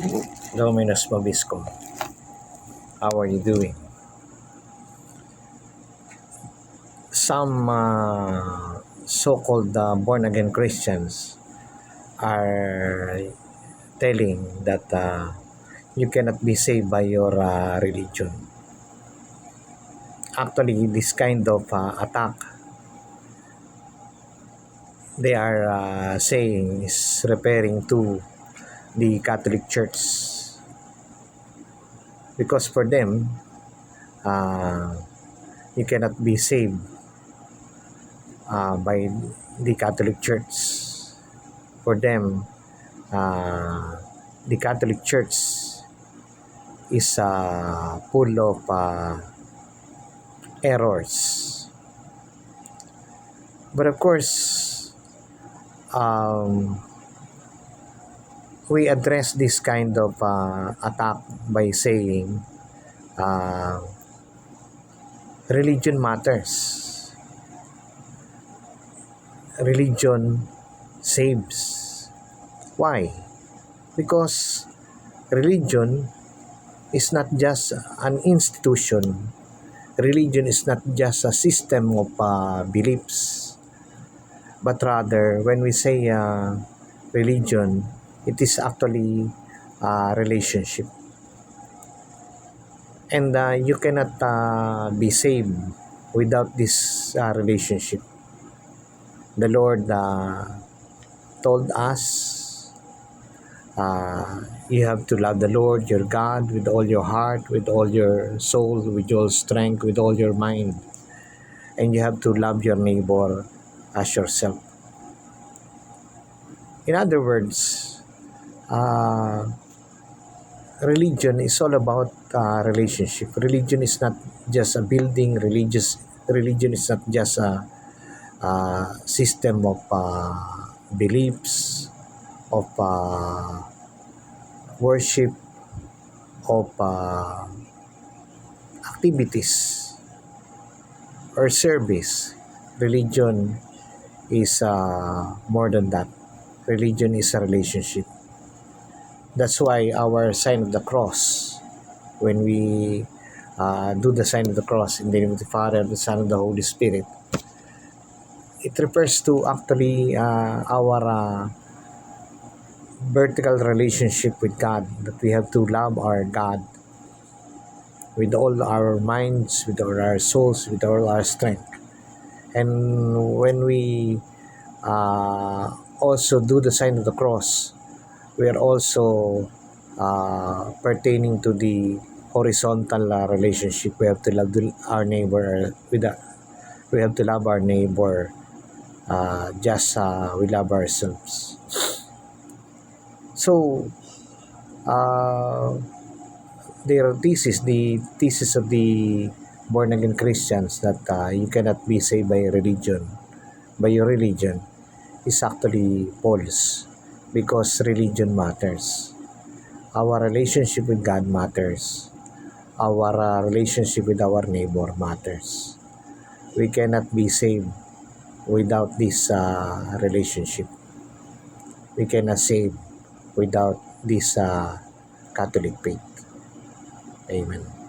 Dominus Mobiscum. How are you doing? Some so-called born-again Christians are telling that you cannot be saved by your religion. Actually, this kind of attack they are saying is referring to the Catholic Church, because for them you cannot be saved by the Catholic Church. For them, the Catholic Church is full of errors. But of course, we address this kind of attack by saying religion matters. Religion saves. Why? Because religion is not just an institution. Religion is not just a system of beliefs. But rather, when we say religion, it is actually a relationship. And you cannot be saved without this relationship. The Lord told us you have to love the Lord your God with all your heart, with all your soul, with your strength, with all your mind. And you have to love your neighbor as yourself. In other words, religion is all about relationship. Religion is not just a building. Religion is not just a system of beliefs, of worship, of activities or service. Religion is more than that. Religion is a relationship. That's why our sign of the cross, when we do the sign of the cross in the name of the Father, the Son, and the Holy Spirit, it refers to actually our vertical relationship with God, that we have to love our God with all our minds, with all our souls, with all our strength. And when we also do the sign of the cross, we are also pertaining to the horizontal relationship. We have to love our neighbor we have to love our neighbor just we love ourselves. So the thesis of the born again Christians, that you cannot be saved by your religion, is actually false, because religion matters. Our relationship with God matters. Our relationship with our neighbor matters. We cannot be saved without this relationship. We cannot save without this Catholic faith. Amen.